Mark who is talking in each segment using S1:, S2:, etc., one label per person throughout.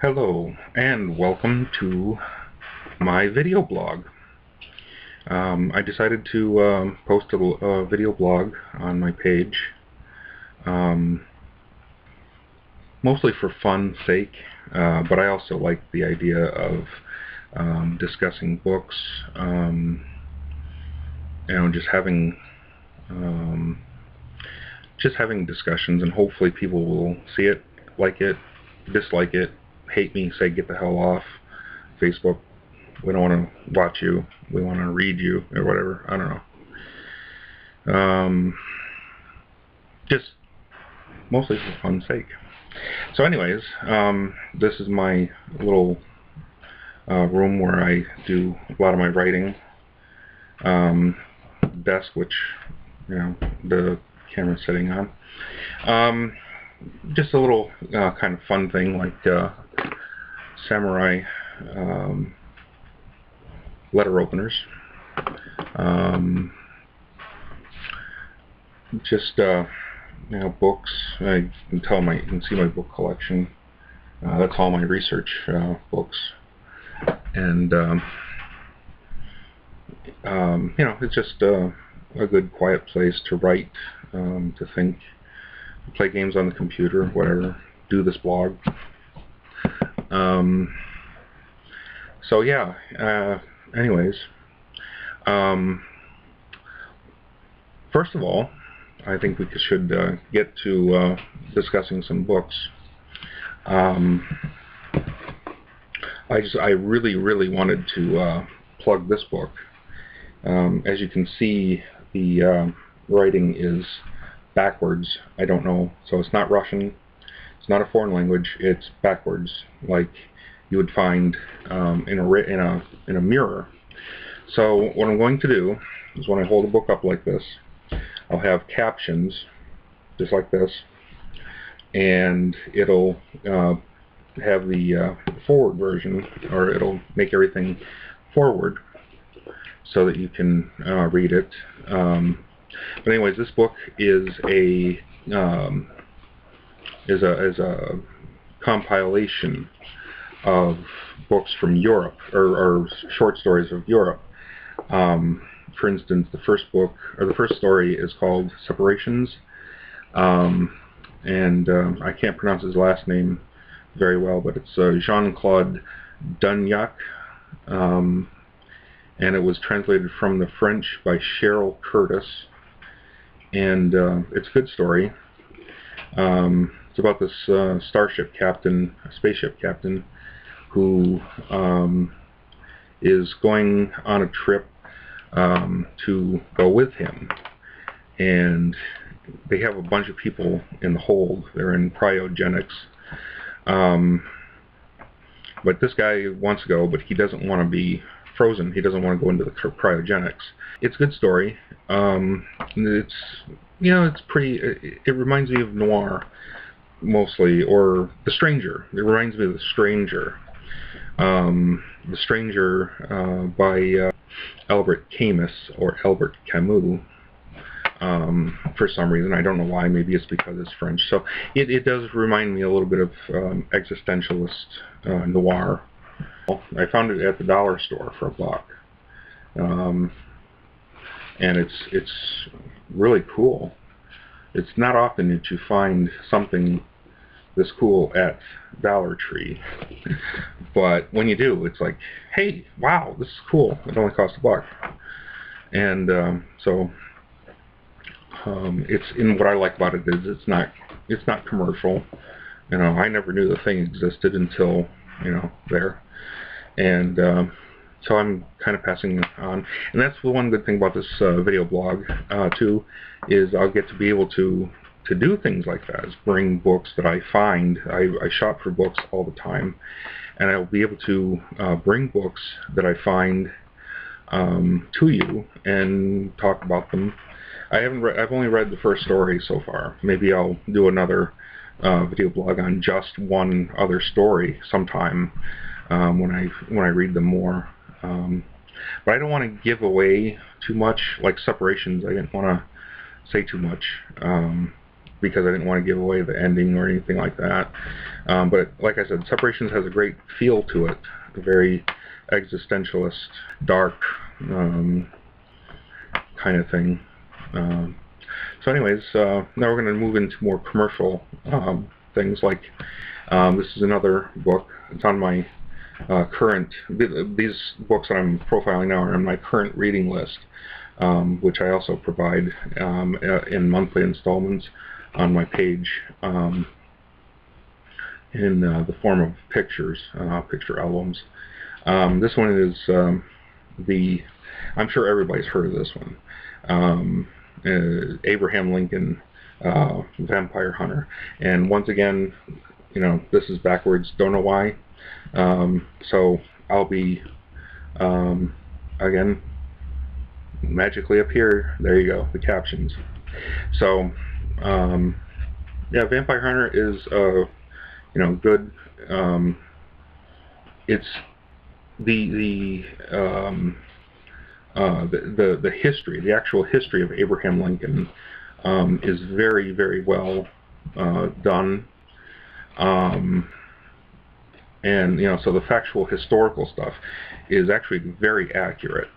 S1: Hello and welcome to my video blog. I decided to post a video blog on my page, mostly for fun's sake, but I also like the idea of discussing books, just having discussions, and hopefully people will see it, like it, dislike it, hate me, say get the hell off. Facebook, we don't want to watch you, we want to read you, or whatever. I don't know. Just mostly for fun's sake. So anyways, this is my little room where I do a lot of my writing. Desk, which, the camera's sitting on. Just a little kind of fun thing, like samurai letter openers. Just books. You can see my book collection. That's all my research books, and it's just a good quiet place to write, to think, play games on the computer, whatever, do this blog. So yeah, anyways, first of all, I think we should get to discussing some books. I really wanted to plug this book. As you can see, the writing is backwards. I don't know, so it's not Russian, it's not a foreign language, it's backwards, like you would find in a mirror. So what I'm going to do is, when I hold a book up like this, I'll have captions just like this, and it'll have the forward version, or it'll make everything forward so that you can read it. But anyways, this book is a compilation of books from Europe, or short stories of Europe. For instance, the first story is called Separations, and I can't pronounce his last name very well, but it's Jean-Claude Dunyac, and it was translated from the French by Cheryl Curtis, and it's a good story. It's about this spaceship captain, who is going on a trip to go with him, and they have a bunch of people in the hold. They're in cryogenics, but this guy wants to go, but he doesn't want to be frozen. He doesn't want to go into the cryogenics. It's a good story. It's pretty. It reminds me of noir, mostly, or The Stranger. It reminds me of The Stranger. The Stranger by Albert Camus, or Albert Camus. For some reason, I don't know why. Maybe it's because it's French. So it does remind me a little bit of existentialist noir. I found it at the dollar store for $1, and it's really cool. It's not often that you find something this cool at Dollar Tree, but when you do, it's like, hey, wow, this is cool. It only costs $1, and it's, in what I like about it is it's not commercial. I never knew the thing existed until there, and so I'm kind of passing it on. And that's the one good thing about this video blog too, is I'll get to be able to do things like that, is bring books that I find. I shop for books all the time, and I'll be able to bring books that I find to you and talk about them. I've only read the first story so far. Maybe I'll do another video blog on just one other story sometime when I read them more. But I don't want to give away too much, like Separations. I didn't want to say too much because I didn't want to give away the ending or anything like that. But like I said, Separations has a great feel to it, a very existentialist, dark kind of thing. So anyways, now we're going to move into more commercial things. Like this is another book. It's on my current, these books that I'm profiling now are on my current reading list, which I also provide in monthly installments on my page in the form of pictures, picture albums. This one is I'm sure everybody's heard of this one. Abraham Lincoln, Vampire Hunter. And once again, you know, this is backwards, don't know why. So I'll be, again, magically up here. There you go, the captions. So, yeah, Vampire Hunter is, you know, good. It's the history, the actual history of Abraham Lincoln is very, very well done. And, you know, so the factual historical stuff is actually very accurate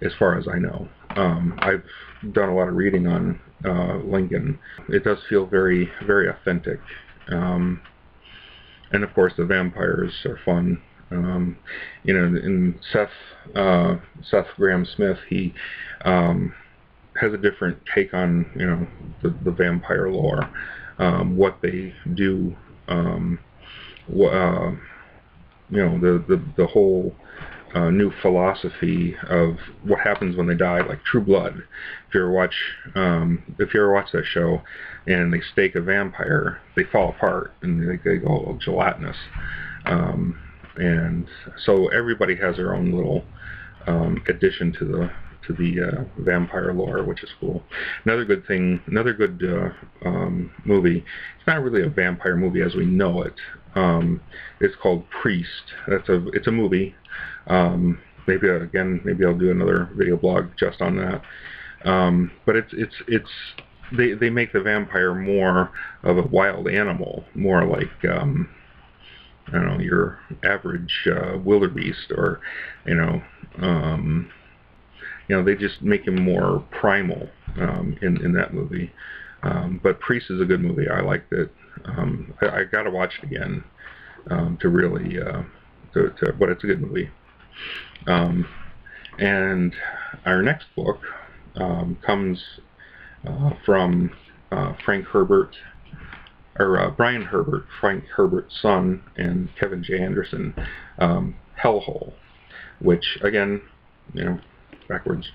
S1: as far as I know. I've done a lot of reading on Lincoln. It does feel very, very authentic. And of course the vampires are fun. You know, in Seth Grahame-Smith, he has a different take on, you know, the vampire lore, what they do, you know, the whole new philosophy of what happens when they die, like True Blood. If you ever watch that show, and they stake a vampire, they fall apart and they go gelatinous. And so everybody has their own little addition to the vampire lore, which is cool. Another good thing, another good movie. It's not really a vampire movie as we know it. It's called Priest. It's a movie. Maybe I'll do another video blog just on that. But they make the vampire more of a wild animal, more like I don't know, your average wildebeest, or you know, they just make him more primal in that movie. But Priest is a good movie. I liked it. I got to watch it again to really, but it's a good movie. And our next book comes from Frank Herbert, or Brian Herbert, Frank Herbert's son, and Kevin J. Anderson, Hellhole, which, again, you know, backwards,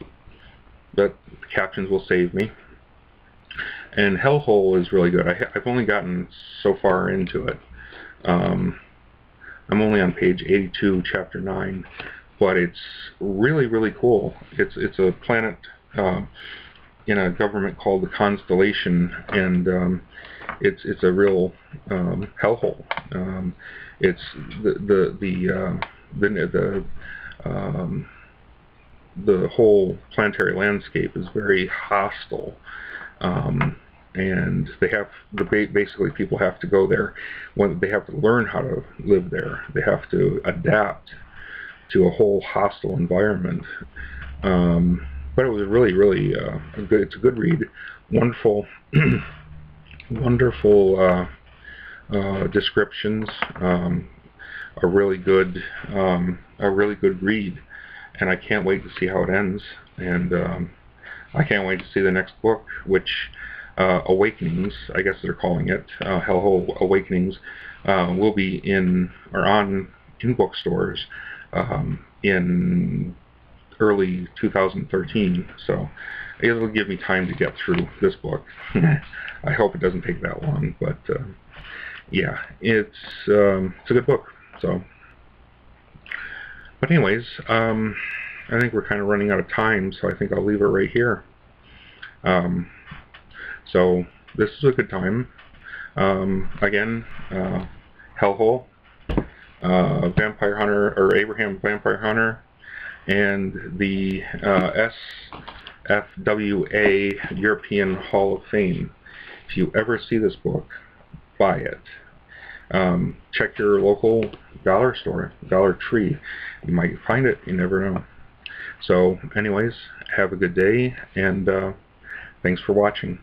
S1: but the captions will save me. And Hellhole is really good. I've only gotten so far into it. I'm only on page 82, chapter 9, but it's really, really cool. It's a planet in a government called the Constellation, and it's a real hellhole. It's the whole planetary landscape is very hostile. And they have basically people have to go there when they have to learn how to live there. They have to adapt to a whole hostile environment. But it was really, really good. It's a good read. Wonderful, wonderful descriptions. A really good read, and I can't wait to see how it ends. And I can't wait to see the next book, which Awakenings, I guess they're calling it, Hellhole Awakenings, will be in bookstores in early 2013. So it'll give me time to get through this book. I hope it doesn't take that long, but yeah, it's a good book. So, but anyways, I think we're kind of running out of time, so I think I'll leave it right here. So this is a good time. Again, Hellhole, Vampire Hunter, or Abraham Vampire Hunter, and the SFWA European Hall of Fame. If you ever see this book, buy it. Check your local dollar store, Dollar Tree. You might find it. You never know. So anyways, have a good day, and thanks for watching.